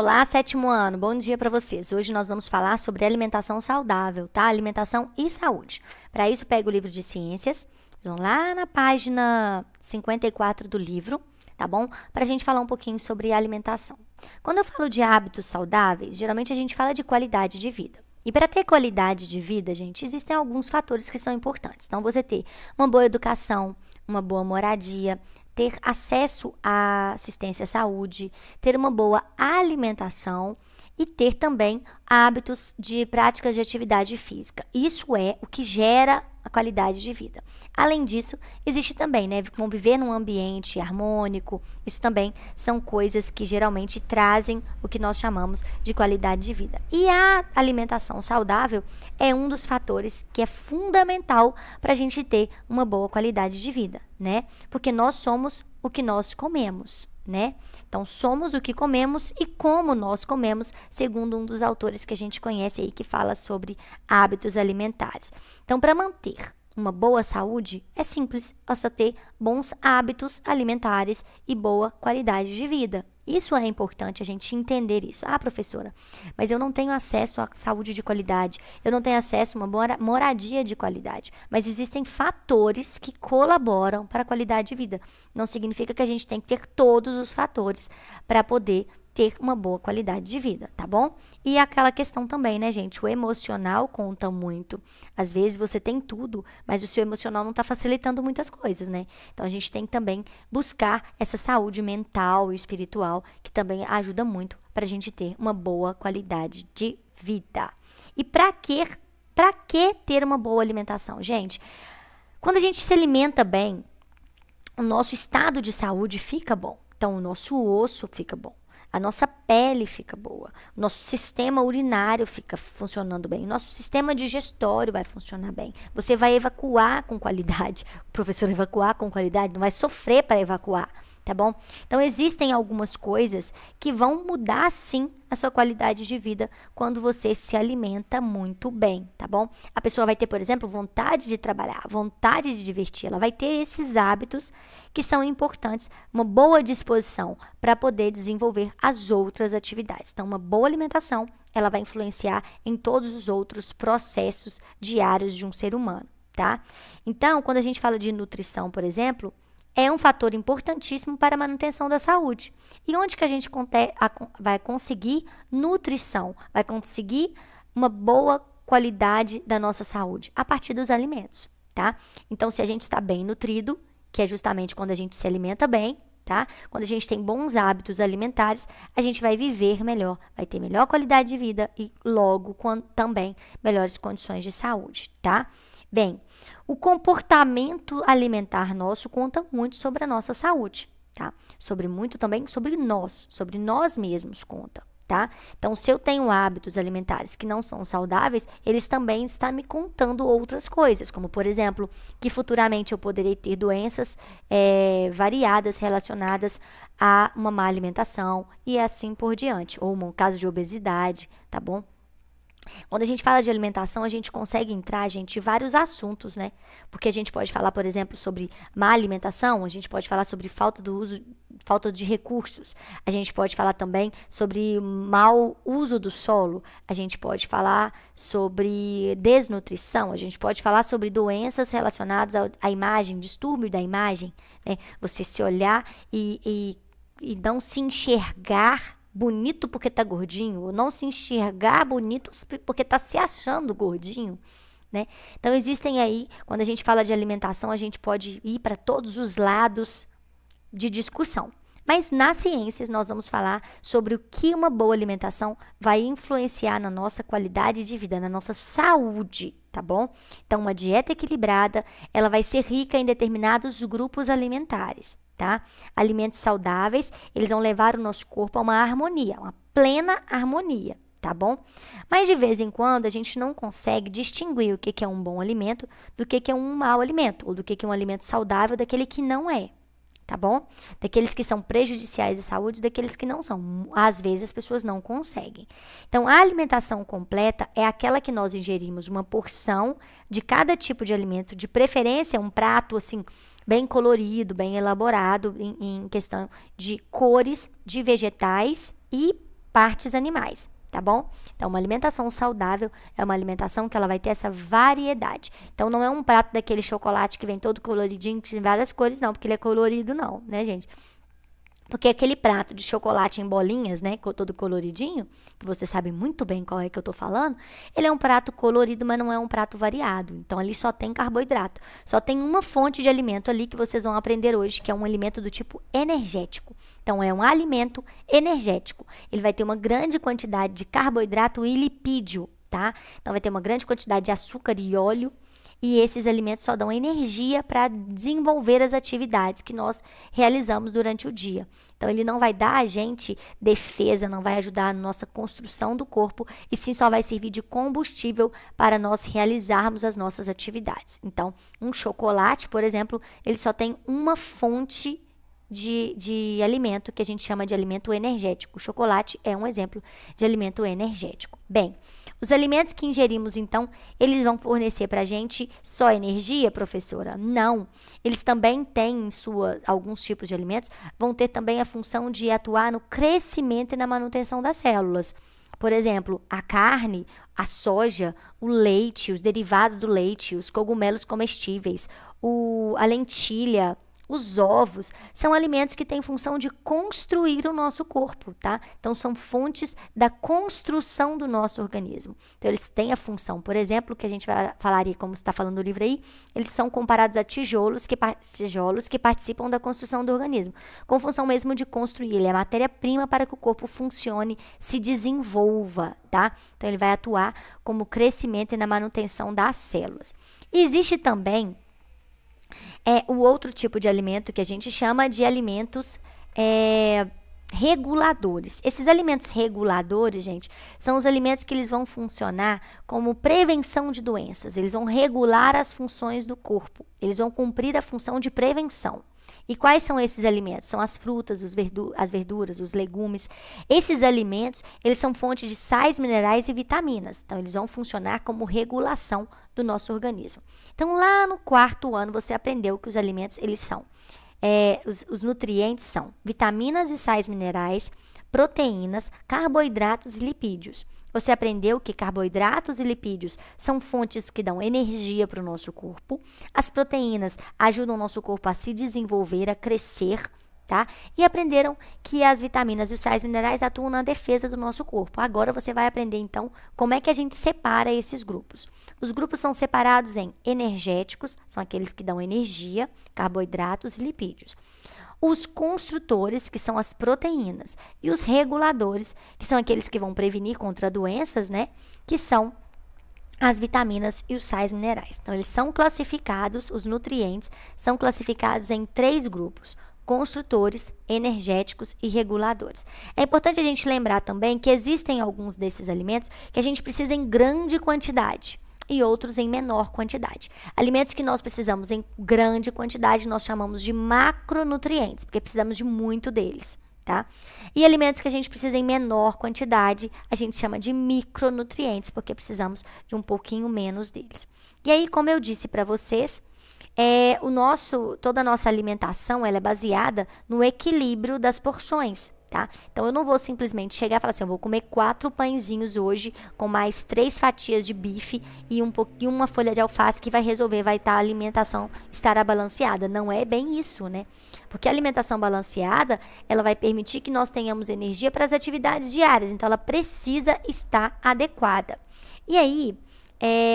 Olá, sétimo ano, bom dia para vocês. Hoje nós vamos falar sobre alimentação saudável, tá? Alimentação e saúde. Para isso, pega o livro de ciências, vão lá na página 54 do livro, tá bom? Para a gente falar um pouquinho sobre alimentação. Quando eu falo de hábitos saudáveis, geralmente a gente fala de qualidade de vida. E para ter qualidade de vida, gente, existem alguns fatores que são importantes. Então, você ter uma boa educação, uma boa moradia, ter acesso à assistência à saúde, ter uma boa alimentação e ter também hábitos de práticas de atividade física. Isso é o que gera a qualidade de vida. Além disso, existe também, né, conviver num ambiente harmônico. Isso também são coisas que geralmente trazem o que nós chamamos de qualidade de vida. E a alimentação saudável é um dos fatores que é fundamental para a gente ter uma boa qualidade de vida, né? Porque nós somos o que nós comemos, né? Então, somos o que comemos e como nós comemos, segundo um dos autores que a gente conhece aí, que fala sobre hábitos alimentares. Então, para manter uma boa saúde, é simples, é só ter bons hábitos alimentares e boa qualidade de vida. Isso é importante a gente entender isso. Ah, professora, mas eu não tenho acesso à saúde de qualidade, eu não tenho acesso a uma moradia de qualidade. Mas existem fatores que colaboram para a qualidade de vida. Não significa que a gente tem que ter todos os fatores para poder ter uma boa qualidade de vida, tá bom? E aquela questão também, né, gente? O emocional conta muito. Às vezes você tem tudo, mas o seu emocional não está facilitando muitas coisas, né? Então a gente tem que também buscar essa saúde mental e espiritual, que também ajuda muito para a gente ter uma boa qualidade de vida. E para que ter uma boa alimentação, gente? Quando a gente se alimenta bem, o nosso estado de saúde fica bom. Então o nosso osso fica bom. A nossa pele fica boa, o nosso sistema urinário fica funcionando bem, o nosso sistema digestório vai funcionar bem. Você vai evacuar com qualidade. O professor evacuar com qualidade, não vai sofrer para evacuar, tá bom? Então, existem algumas coisas que vão mudar, sim, a sua qualidade de vida quando você se alimenta muito bem, tá bom? A pessoa vai ter, por exemplo, vontade de trabalhar, vontade de divertir, ela vai ter esses hábitos que são importantes, uma boa disposição para poder desenvolver as outras atividades. Então, uma boa alimentação, ela vai influenciar em todos os outros processos diários de um ser humano, tá? Então, quando a gente fala de nutrição, por exemplo, é um fator importantíssimo para a manutenção da saúde. E onde que a gente vai conseguir nutrição? Vai conseguir uma boa qualidade da nossa saúde? A partir dos alimentos, tá? Então, se a gente está bem nutrido, que é justamente quando a gente se alimenta bem, tá? Quando a gente tem bons hábitos alimentares, a gente vai viver melhor, vai ter melhor qualidade de vida e logo também melhores condições de saúde, tá? Bem, o comportamento alimentar nosso conta muito sobre a nossa saúde, tá? Sobre nós mesmos conta, tá? Então, se eu tenho hábitos alimentares que não são saudáveis, eles também estão me contando outras coisas, como, por exemplo, que futuramente eu poderei ter doenças variadas relacionadas a uma má alimentação e assim por diante, ou um caso de obesidade, tá bom? Quando a gente fala de alimentação, a gente consegue entrar, gente, em vários assuntos, né? Porque a gente pode falar, por exemplo, sobre má alimentação, a gente pode falar sobre falta de recursos, a gente pode falar também sobre mau uso do solo, a gente pode falar sobre desnutrição, a gente pode falar sobre doenças relacionadas à imagem, distúrbio da imagem, né? Você se olhar e não se enxergar bonito porque tá gordinho, ou não se enxergar bonito porque tá se achando gordinho, né? Então, existem aí, quando a gente fala de alimentação, a gente pode ir para todos os lados de discussão. Mas nas ciências, nós vamos falar sobre o que uma boa alimentação vai influenciar na nossa qualidade de vida, na nossa saúde, tá bom? Então, uma dieta equilibrada, ela vai ser rica em determinados grupos alimentares, tá? Alimentos saudáveis, eles vão levar o nosso corpo a uma harmonia, uma plena harmonia, tá bom? Mas de vez em quando a gente não consegue distinguir o que é um bom alimento do que é um mau alimento, ou do que é um alimento saudável daquele que não é, tá bom? Daqueles que são prejudiciais à saúde, daqueles que não são. Às vezes as pessoas não conseguem. Então, a alimentação completa é aquela que nós ingerimos uma porção de cada tipo de alimento, de preferência um prato assim bem colorido, bem elaborado em questão de cores, de vegetais e partes animais, tá bom? Então, uma alimentação saudável é uma alimentação que ela vai ter essa variedade. Então, não é um prato daquele chocolate que vem todo coloridinho, que tem várias cores, não, porque ele é colorido, não, né, gente? Porque aquele prato de chocolate em bolinhas, né, todo coloridinho, que você sabe muito bem qual é que eu tô falando, ele é um prato colorido, mas não é um prato variado. Então, ali só tem carboidrato. Só tem uma fonte de alimento ali que vocês vão aprender hoje, que é um alimento do tipo energético. Então, é um alimento energético. Ele vai ter uma grande quantidade de carboidrato e lipídio, tá? Então, vai ter uma grande quantidade de açúcar e óleo. E esses alimentos só dão energia para desenvolver as atividades que nós realizamos durante o dia. Então, ele não vai dar a gente defesa, não vai ajudar na nossa construção do corpo, e sim só vai servir de combustível para nós realizarmos as nossas atividades. Então, um chocolate, por exemplo, ele só tem uma fonte de alimento que a gente chama de alimento energético. O chocolate é um exemplo de alimento energético. Bem, os alimentos que ingerimos, então, eles vão fornecer para a gente só energia, professora? Não. Eles também têm alguns tipos de alimentos, vão ter também a função de atuar no crescimento e na manutenção das células. Por exemplo, a carne, a soja, o leite, os derivados do leite, os cogumelos comestíveis, a lentilha, os ovos, são alimentos que têm função de construir o nosso corpo, tá? Então, são fontes da construção do nosso organismo. Então, eles têm a função, por exemplo, que a gente falaria, como está falando no livro aí, eles são comparados a tijolos que participam da construção do organismo, com função mesmo de construir. Ele é a matéria-prima para que o corpo funcione, se desenvolva, tá? Então, ele vai atuar como crescimento e na manutenção das células. Existe também o outro tipo de alimento que a gente chama de alimentos reguladores. Esses alimentos reguladores, gente, são os alimentos que eles vão funcionar como prevenção de doenças. Eles vão regular as funções do corpo. Eles vão cumprir a função de prevenção. E quais são esses alimentos? São as frutas, as verduras, os legumes. Esses alimentos, eles são fonte de sais minerais e vitaminas. Então, eles vão funcionar como regulação do nosso organismo. Então, lá no 4º ano, você aprendeu que os alimentos, eles são, os nutrientes são vitaminas e sais minerais, proteínas, carboidratos e lipídios. Você aprendeu que carboidratos e lipídios são fontes que dão energia para o nosso corpo. As proteínas ajudam o nosso corpo a se desenvolver, a crescer, tá? E aprenderam que as vitaminas e os sais minerais atuam na defesa do nosso corpo. Agora você vai aprender, então, como é que a gente separa esses grupos. Os grupos são separados em energéticos, são aqueles que dão energia, carboidratos e lipídios. Os construtores, que são as proteínas, e os reguladores, que são aqueles que vão prevenir contra doenças, né? Que são as vitaminas e os sais minerais. Então, eles são classificados, os nutrientes são classificados em 3 grupos: construtores, energéticos e reguladores. É importante a gente lembrar também que existem alguns desses alimentos que a gente precisa em grande quantidade e outros em menor quantidade. Alimentos que nós precisamos em grande quantidade nós chamamos de macronutrientes, porque precisamos de muito deles, tá? E alimentos que a gente precisa em menor quantidade, a gente chama de micronutrientes, porque precisamos de um pouquinho menos deles. E aí, como eu disse para vocês, toda a nossa alimentação ela é baseada no equilíbrio das porções, tá? Então, eu não vou simplesmente chegar e falar assim, eu vou comer 4 pãezinhos hoje com mais 3 fatias de bife e uma folha de alface que vai resolver, a alimentação estará balanceada. Não é bem isso, né? Porque a alimentação balanceada, ela vai permitir que nós tenhamos energia para as atividades diárias, então ela precisa estar adequada. E aí,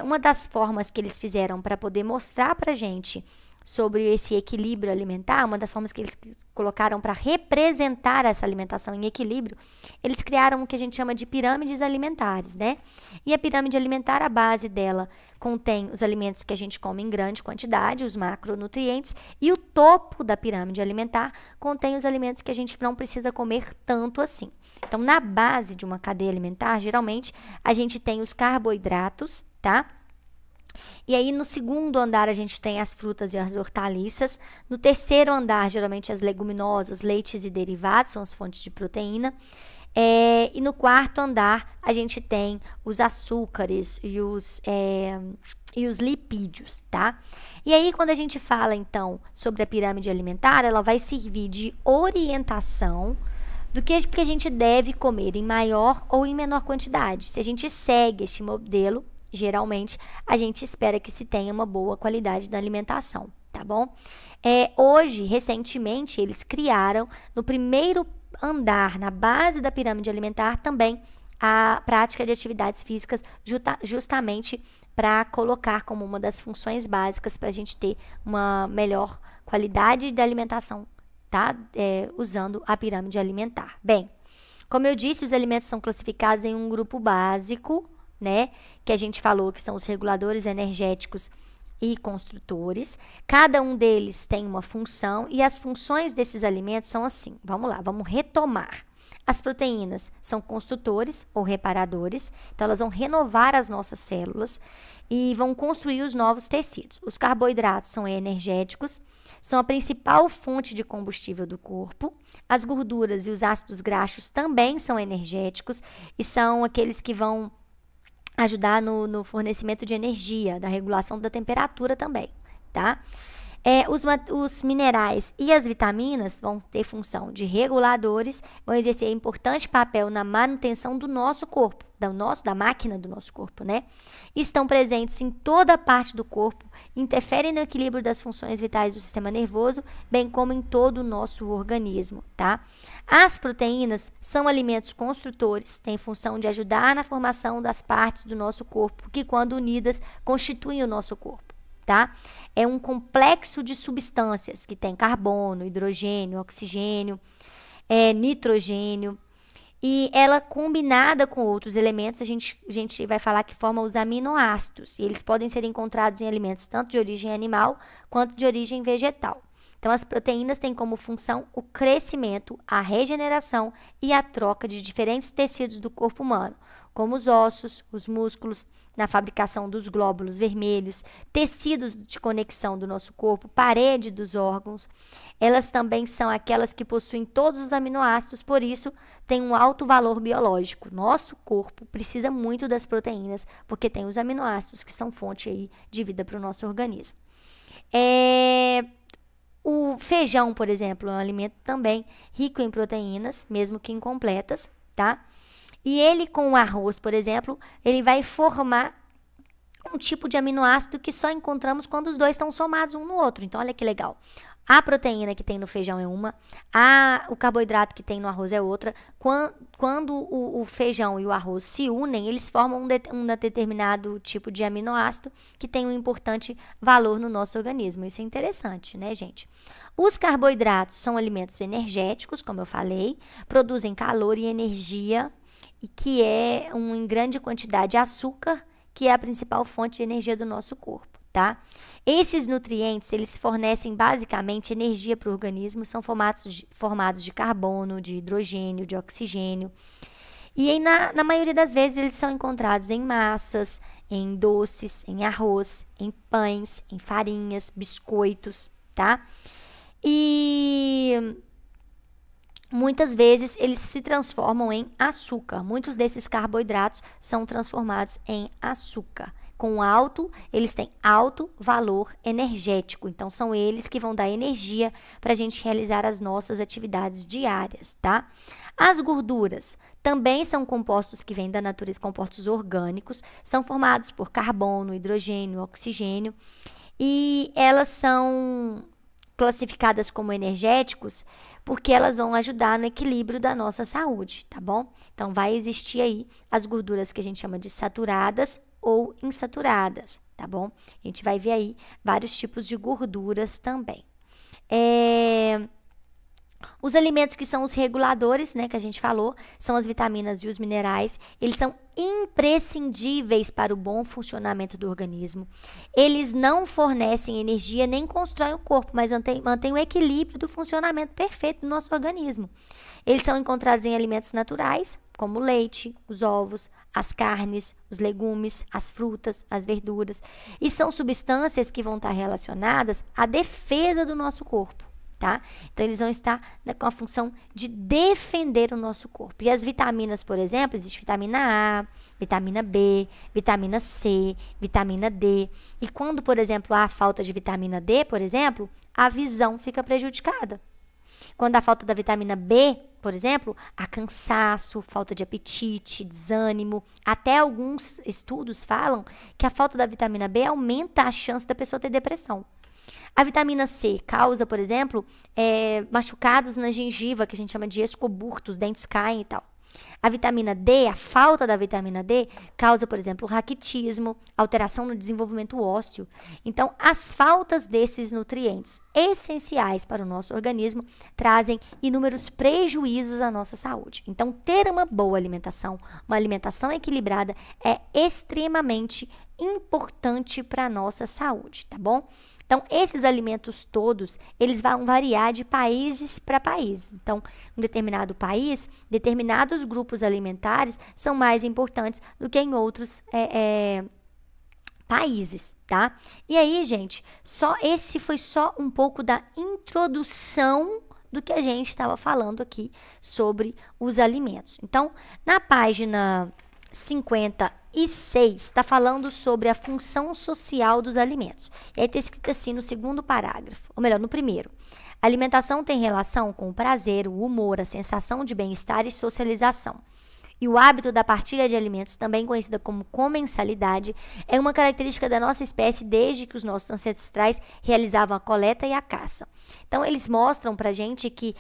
uma das formas que eles fizeram para poder mostrar para a gente sobre esse equilíbrio alimentar, uma das formas que eles colocaram para representar essa alimentação em equilíbrio, eles criaram o que a gente chama de pirâmides alimentares, né? E a pirâmide alimentar, a base dela contém os alimentos que a gente come em grande quantidade, os macronutrientes, e o topo da pirâmide alimentar contém os alimentos que a gente não precisa comer tanto assim. Então, na base de uma cadeia alimentar, geralmente, a gente tem os carboidratos, tá? E aí, no 2º andar, a gente tem as frutas e as hortaliças. No 3º andar, geralmente, as leguminosas, leites e derivados, são as fontes de proteína. E no 4º andar, a gente tem os açúcares e os lipídios, tá? E aí, quando a gente fala, então, sobre a pirâmide alimentar, ela vai servir de orientação do que a gente deve comer em maior ou em menor quantidade. Se a gente segue este modelo, geralmente a gente espera que se tenha uma boa qualidade da alimentação, tá bom? Hoje, recentemente, eles criaram no primeiro andar, na base da pirâmide alimentar, também a prática de atividades físicas, justamente para colocar como uma das funções básicas para a gente ter uma melhor qualidade da alimentação, tá? Usando a pirâmide alimentar. Bem, como eu disse, os alimentos são classificados em um grupo básico, né? Que a gente falou que são os reguladores energéticos e construtores. Cada um deles tem uma função e as funções desses alimentos são assim. Vamos lá, vamos retomar. As proteínas são construtores ou reparadores, então elas vão renovar as nossas células e vão construir os novos tecidos. Os carboidratos são energéticos, são a principal fonte de combustível do corpo. As gorduras e os ácidos graxos também são energéticos e são aqueles que vão ajudar no fornecimento de energia, da regulação da temperatura também, tá? Os minerais e as vitaminas vão ter função de reguladores, vão exercer importante papel na manutenção do nosso corpo, da máquina do nosso corpo, né? Estão presentes em toda a parte do corpo, interferem no equilíbrio das funções vitais do sistema nervoso, bem como em todo o nosso organismo, tá? As proteínas são alimentos construtores, têm função de ajudar na formação das partes do nosso corpo, que quando unidas constituem o nosso corpo. Tá? É um complexo de substâncias que tem carbono, hidrogênio, oxigênio, nitrogênio. E ela combinada com outros elementos, a gente vai falar que forma os aminoácidos. E eles podem ser encontrados em alimentos tanto de origem animal quanto de origem vegetal. Então, as proteínas têm como função o crescimento, a regeneração e a troca de diferentes tecidos do corpo humano, como os ossos, os músculos, na fabricação dos glóbulos vermelhos, tecidos de conexão do nosso corpo, parede dos órgãos. Elas também são aquelas que possuem todos os aminoácidos, por isso tem um alto valor biológico. Nosso corpo precisa muito das proteínas, porque tem os aminoácidos que são fonte aí de vida para o nosso organismo. O feijão, por exemplo, é um alimento também rico em proteínas, mesmo que incompletas, tá? E ele com o arroz, por exemplo, ele vai formar um tipo de aminoácido que só encontramos quando os dois estão somados um no outro. Então, olha que legal. A proteína que tem no feijão é uma, o carboidrato que tem no arroz é outra. Quando o feijão e o arroz se unem, eles formam um determinado tipo de aminoácido que tem um importante valor no nosso organismo. Isso é interessante, né, gente? Os carboidratos são alimentos energéticos, como eu falei, produzem calor e energia, e que é em grande quantidade açúcar, que é a principal fonte de energia do nosso corpo, tá? Esses nutrientes, eles fornecem basicamente energia para o organismo, são formados de carbono, de hidrogênio, de oxigênio. E na maioria das vezes eles são encontrados em massas, em doces, em arroz, em pães, em farinhas, biscoitos, tá? E muitas vezes eles se transformam em açúcar. Muitos desses carboidratos são transformados em açúcar. Eles têm alto valor energético. Então, são eles que vão dar energia para a gente realizar as nossas atividades diárias, tá? As gorduras também são compostos que vêm da natureza, compostos orgânicos, são formados por carbono, hidrogênio, oxigênio, e elas são classificadas como energéticos porque elas vão ajudar no equilíbrio da nossa saúde, tá bom? Então, vai existir aí as gorduras que a gente chama de saturadas ou insaturadas, tá bom? A gente vai ver aí vários tipos de gorduras também. Os alimentos que são os reguladores, né, que a gente falou, são as vitaminas e os minerais. Eles são imprescindíveis para o bom funcionamento do organismo. Eles não fornecem energia nem constroem o corpo, mas mantêm o equilíbrio do funcionamento perfeito do nosso organismo. Eles são encontrados em alimentos naturais, como o leite, os ovos, as carnes, os legumes, as frutas, as verduras. E são substâncias que vão estar relacionadas à defesa do nosso corpo. Tá? Então, eles vão estar com a função de defender o nosso corpo. E as vitaminas, por exemplo, existe vitamina A, vitamina B, vitamina C, vitamina D. E quando, por exemplo, há falta de vitamina D, por exemplo, a visão fica prejudicada. Quando há falta da vitamina B, por exemplo, há cansaço, falta de apetite, desânimo. Até alguns estudos falam que a falta da vitamina B aumenta a chance da pessoa ter depressão. A vitamina C causa, por exemplo, machucados na gengiva, que a gente chama de escoburto, os dentes caem e tal. A vitamina D, a falta da vitamina D, causa, por exemplo, raquitismo, alteração no desenvolvimento ósseo. Então, as faltas desses nutrientes essenciais para o nosso organismo trazem inúmeros prejuízos à nossa saúde. Então, ter uma boa alimentação, uma alimentação equilibrada, é extremamente importante para a nossa saúde, tá bom? Então, esses alimentos todos, eles vão variar de países para países. Então, em determinado país, determinados grupos alimentares são mais importantes do que em outros países, tá? E aí, gente, esse foi só um pouco da introdução do que a gente estava falando aqui sobre os alimentos. Então, na página 56, está falando sobre a função social dos alimentos. E aí está escrito assim no segundo parágrafo, ou melhor, no primeiro. A alimentação tem relação com o prazer, o humor, a sensação de bem-estar e socialização. E o hábito da partilha de alimentos, também conhecida como comensalidade, é uma característica da nossa espécie desde que os nossos ancestrais realizavam a coleta e a caça. Então, eles mostram pra gente que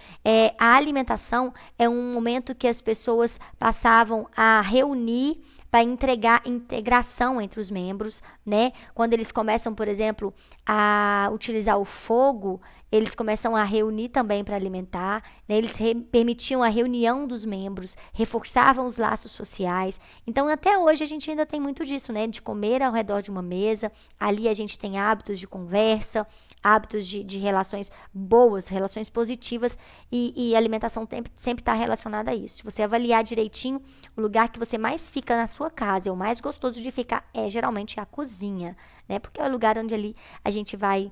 a alimentação é um momento que as pessoas passavam a reunir para entregar integração entre os membros, né? Quando eles começam, por exemplo, a utilizar o fogo, eles começam a reunir também para alimentar, né? Eles permitiam a reunião dos membros, reforçavam os laços sociais. Então, até hoje a gente ainda tem muito disso, né? De comer ao redor de uma mesa, ali a gente tem hábitos de conversa, hábitos de relações boas, relações positivas, e a alimentação sempre está relacionada a isso. Se você avaliar direitinho, o lugar que você mais fica na sua casa, é o mais gostoso de ficar, geralmente a cozinha, né? Porque é o lugar onde ali a gente vai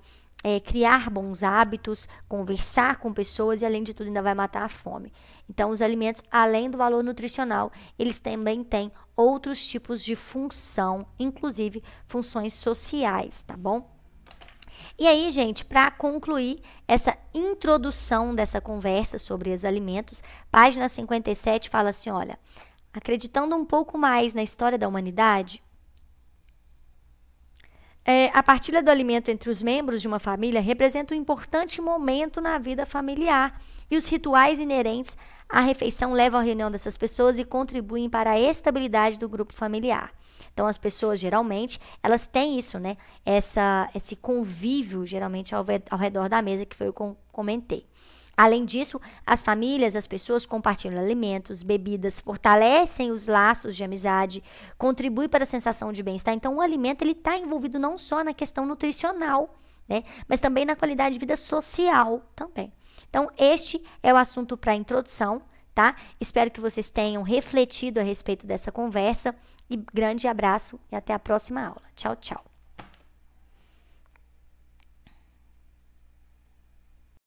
criar bons hábitos, conversar com pessoas e, além de tudo, ainda vai matar a fome. Então, os alimentos, além do valor nutricional, eles também têm outros tipos de função, inclusive funções sociais, tá bom? E aí, gente, para concluir essa introdução dessa conversa sobre os alimentos, página 57 fala assim, olha, acreditando um pouco mais na história da humanidade, a partilha do alimento entre os membros de uma família representa um importante momento na vida familiar e os rituais inerentes à refeição levam à reunião dessas pessoas e contribuem para a estabilidade do grupo familiar. Então, as pessoas, geralmente, elas têm isso, né? Esse convívio, geralmente, ao redor da mesa, que foi o que eu comentei. Além disso, as famílias, as pessoas compartilham alimentos, bebidas, fortalecem os laços de amizade, contribuem para a sensação de bem-estar. Então, o alimento está envolvido não só na questão nutricional, né, mas também na qualidade de vida social também. Então, este é o assunto para a introdução, tá? Espero que vocês tenham refletido a respeito dessa conversa e grande abraço e até a próxima aula. Tchau, tchau.